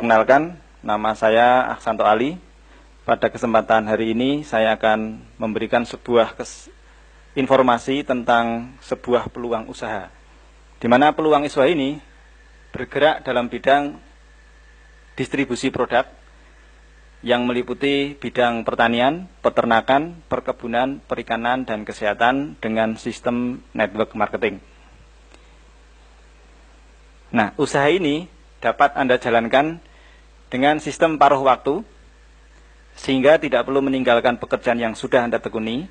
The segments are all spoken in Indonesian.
Perkenalkan, nama saya Aksanto Ali. Pada kesempatan hari ini saya akan memberikan sebuah informasi tentang sebuah peluang usaha, di mana peluang usaha ini bergerak dalam bidang distribusi produk yang meliputi bidang pertanian, peternakan, perkebunan, perikanan, dan kesehatan dengan sistem network marketing. Nah, usaha ini dapat Anda jalankan dengan sistem paruh waktu, sehingga tidak perlu meninggalkan pekerjaan yang sudah Anda tekuni.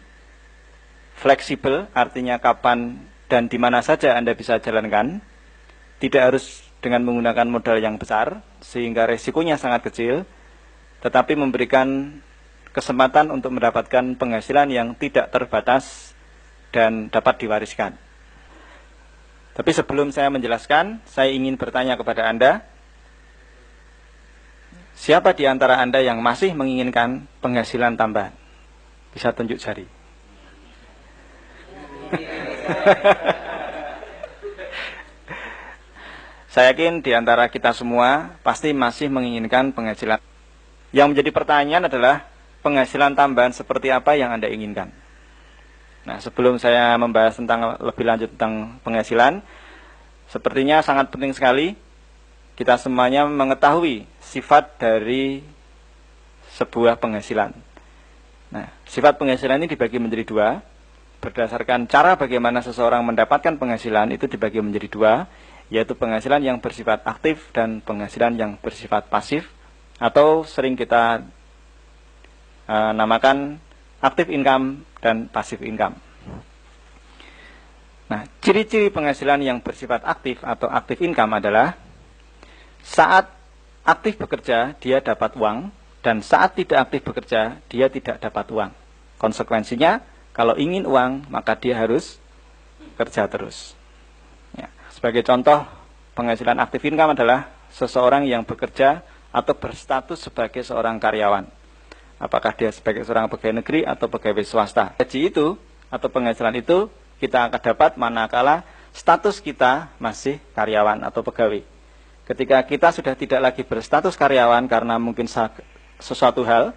Fleksibel, artinya kapan dan di mana saja Anda bisa jalankan. Tidak harus dengan menggunakan modal yang besar, sehingga resikonya sangat kecil, tetapi memberikan kesempatan untuk mendapatkan penghasilan yang tidak terbatas dan dapat diwariskan. Tapi sebelum saya menjelaskan, saya ingin bertanya kepada Anda, siapa di antara Anda yang masih menginginkan penghasilan tambahan? Bisa tunjuk jari. Saya yakin di antara kita semua pasti masih menginginkan penghasilan. Yang menjadi pertanyaan adalah penghasilan tambahan seperti apa yang Anda inginkan. Nah, sebelum saya membahas tentang lebih lanjut tentang penghasilan, sepertinya sangat penting sekali kita semuanya mengetahui sifat dari sebuah penghasilan. Nah, sifat penghasilan ini dibagi menjadi dua. Berdasarkan cara bagaimana seseorang mendapatkan penghasilan itu dibagi menjadi dua, yaitu penghasilan yang bersifat aktif dan penghasilan yang bersifat pasif, atau sering kita namakan active income dan passive income. Nah, ciri-ciri penghasilan yang bersifat aktif atau active income adalah saat aktif bekerja dia dapat uang, dan saat tidak aktif bekerja dia tidak dapat uang. Konsekuensinya, kalau ingin uang maka dia harus kerja terus. Ya, sebagai contoh, penghasilan active income adalah seseorang yang bekerja atau berstatus sebagai seorang karyawan. Apakah dia sebagai seorang pegawai negeri atau pegawai swasta. Gaji itu atau penghasilan itu kita akan dapat manakala status kita masih karyawan atau pegawai. Ketika kita sudah tidak lagi berstatus karyawan karena mungkin sesuatu hal,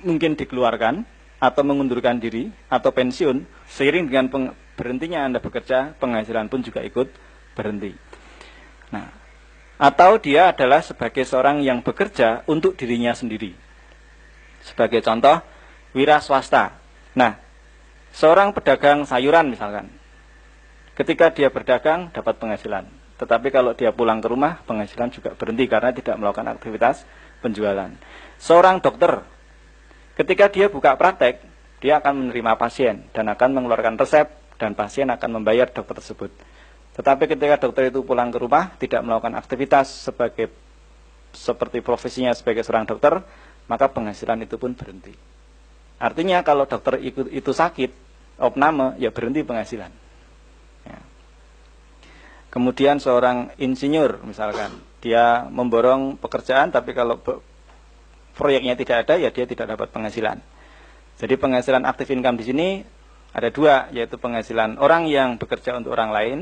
mungkin dikeluarkan atau mengundurkan diri atau pensiun, seiring dengan berhentinya Anda bekerja, penghasilan pun juga ikut berhenti. Nah, atau dia adalah sebagai seorang yang bekerja untuk dirinya sendiri. Sebagai contoh, wira swasta. Nah, seorang pedagang sayuran misalkan, ketika dia berdagang dapat penghasilan, tetapi kalau dia pulang ke rumah penghasilan juga berhenti karena tidak melakukan aktivitas penjualan. Seorang dokter, ketika dia buka praktek, dia akan menerima pasien dan akan mengeluarkan resep, dan pasien akan membayar dokter tersebut. Tetapi ketika dokter itu pulang ke rumah tidak melakukan aktivitas seperti profesinya sebagai seorang dokter, maka penghasilan itu pun berhenti. Artinya kalau dokter itu sakit, opname, ya berhenti penghasilan. Ya. Kemudian seorang insinyur misalkan, dia memborong pekerjaan, tapi kalau proyeknya tidak ada, ya dia tidak dapat penghasilan. Jadi penghasilan active income di sini ada dua, yaitu penghasilan orang yang bekerja untuk orang lain,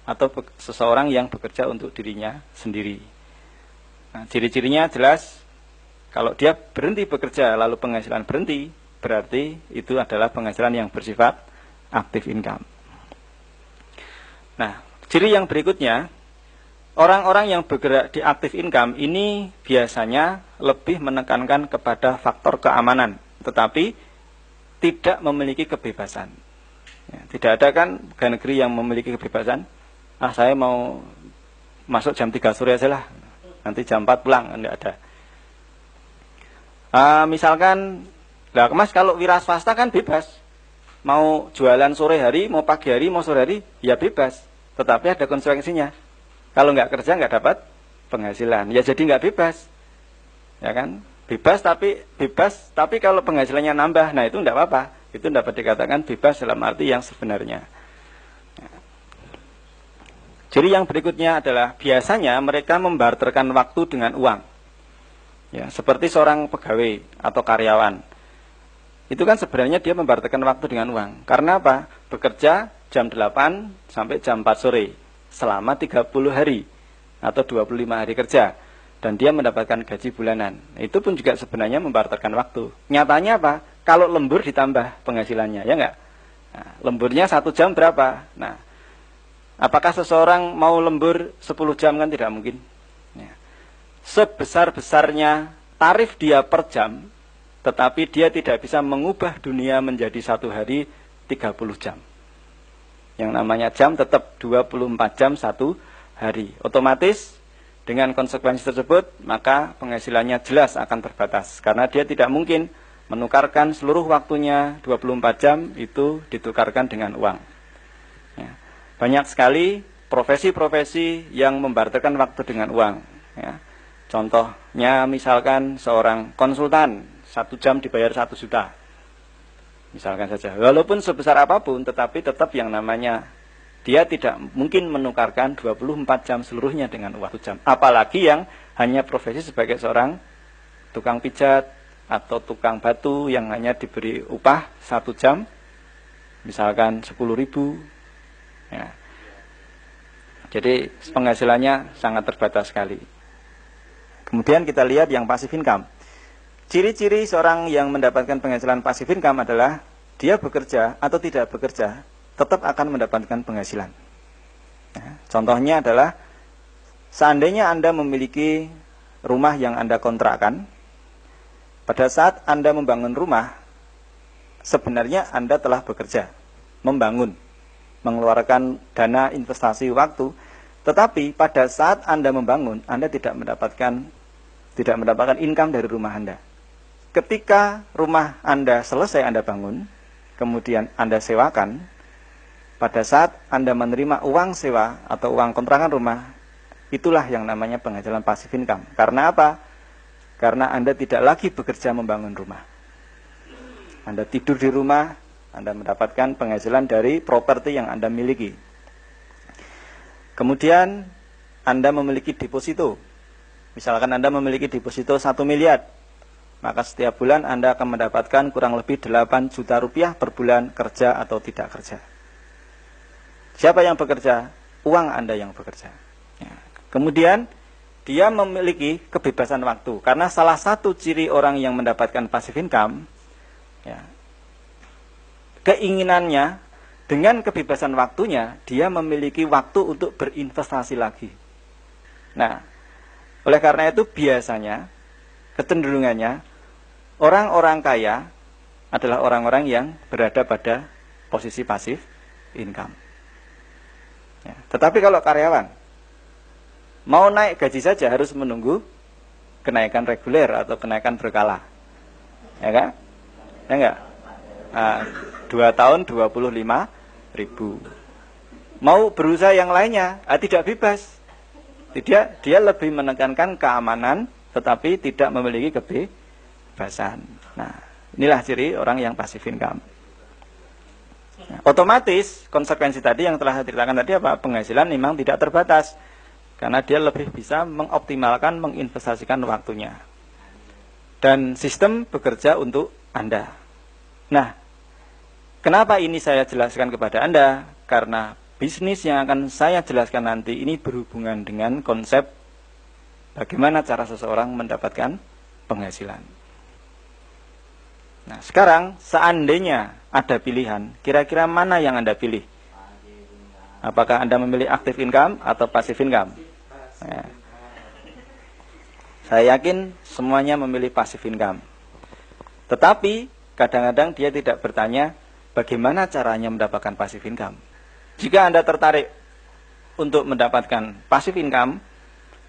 atau seseorang yang bekerja untuk dirinya sendiri. Nah, ciri-cirinya jelas. Kalau dia berhenti bekerja lalu penghasilan berhenti, berarti itu adalah penghasilan yang bersifat active income. Nah, ciri yang berikutnya, orang-orang yang bergerak di active income ini biasanya lebih menekankan kepada faktor keamanan, tetapi tidak memiliki kebebasan. Ya, tidak ada kan pegawai negeri yang memiliki kebebasan. Saya mau masuk jam 3 sore aja lah, nanti jam 4 pulang, tidak ada. Misalkan, Mas, kalau wira swasta kan bebas, mau jualan sore hari, mau pagi hari, mau sore hari, ya bebas. Tetapi ada konsekuensinya. Kalau nggak kerja nggak dapat penghasilan, ya jadi nggak bebas, ya kan? Bebas tapi kalau penghasilannya nambah, nah itu nggak apa-apa. Itu dapat dikatakan bebas dalam arti yang sebenarnya. Jadi yang berikutnya adalah biasanya mereka membarterkan waktu dengan uang. Ya, seperti seorang pegawai atau karyawan. Itu kan sebenarnya dia membarterkan waktu dengan uang. Karena apa? Bekerja jam 8 sampai jam 4 sore selama 30 hari atau 25 hari kerja. dan dia mendapatkan gaji bulanan. Itu pun juga sebenarnya membarterkan waktu. Nyatanya apa? Kalau lembur ditambah penghasilannya, ya enggak? Nah, lemburnya 1 jam berapa? Nah, apakah seseorang mau lembur 10 jam? Kan tidak mungkin. Ya. Sebesar-besarnya tarif dia per jam, tetapi dia tidak bisa mengubah dunia menjadi 1 hari 30 jam. Yang namanya jam tetap 24 jam 1 hari. Otomatis dengan konsekuensi tersebut, maka penghasilannya jelas akan terbatas. Karena dia tidak mungkin menukarkan seluruh waktunya 24 jam itu ditukarkan dengan uang. Ya. Banyak sekali profesi-profesi yang membarterkan waktu dengan uang. Ya. Contohnya misalkan seorang konsultan, 1 jam dibayar 1 juta. Misalkan saja. Walaupun sebesar apapun, tetapi tetap yang namanya dia tidak mungkin menukarkan 24 jam seluruhnya dengan uang 1 jam. Apalagi yang hanya profesi sebagai seorang tukang pijat atau tukang batu yang hanya diberi upah 1 jam, misalkan 10.000. Ya. Jadi penghasilannya sangat terbatas sekali. Kemudian kita lihat yang passive income. Ciri-ciri seorang yang mendapatkan penghasilan passive income adalah dia bekerja atau tidak bekerja tetap akan mendapatkan penghasilan. Nah, contohnya adalah seandainya Anda memiliki rumah yang Anda kontrakkan, pada saat Anda membangun rumah, sebenarnya Anda telah bekerja, membangun, mengeluarkan dana investasi waktu, tetapi pada saat Anda membangun, Anda tidak mendapatkan income dari rumah Anda. Ketika rumah Anda selesai Anda bangun, kemudian Anda sewakan, pada saat Anda menerima uang sewa atau uang kontrakan rumah, itulah yang namanya penghasilan passive income. Karena apa? Karena Anda tidak lagi bekerja membangun rumah. Anda tidur di rumah, Anda mendapatkan penghasilan dari properti yang Anda miliki. Kemudian Anda memiliki deposito. Misalkan Anda memiliki deposito 1 miliar, maka setiap bulan Anda akan mendapatkan kurang lebih 8 juta rupiah per bulan kerja atau tidak kerja. Siapa yang bekerja? Uang Anda yang bekerja. Ya. Kemudian dia memiliki kebebasan waktu. Karena salah satu ciri orang yang mendapatkan passive income, ya, keinginannya dengan kebebasan waktunya, dia memiliki waktu untuk berinvestasi lagi. Nah, oleh karena itu biasanya, kecenderungannya, orang-orang kaya adalah orang-orang yang berada pada posisi passive income. Ya, tetapi kalau karyawan mau naik gaji saja harus menunggu kenaikan reguler atau kenaikan berkala, ya kan? Ya enggak? 2 tahun 25.000. Mau berusaha yang lainnya, tidak bebas. Dia lebih menekankan keamanan, tetapi tidak memiliki kebebasan. Nah, inilah ciri orang yang passive income. Otomatis konsekuensi tadi yang telah saya ceritakan tadi apa? Penghasilan memang tidak terbatas karena dia lebih bisa mengoptimalkan, menginvestasikan waktunya. Dan sistem bekerja untuk Anda. Nah, kenapa ini saya jelaskan kepada Anda? Karena bisnis yang akan saya jelaskan nanti ini berhubungan dengan konsep bagaimana cara seseorang mendapatkan penghasilan. Nah, sekarang seandainya ada pilihan, kira-kira mana yang Anda pilih? Apakah Anda memilih active income atau passive income? Ya. Saya yakin semuanya memilih passive income. Tetapi kadang-kadang dia tidak bertanya bagaimana caranya mendapatkan passive income. Jika Anda tertarik untuk mendapatkan passive income,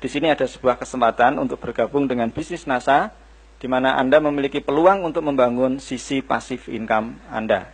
di sini ada sebuah kesempatan untuk bergabung dengan bisnis NASA, di mana Anda memiliki peluang untuk membangun sisi passive income Anda.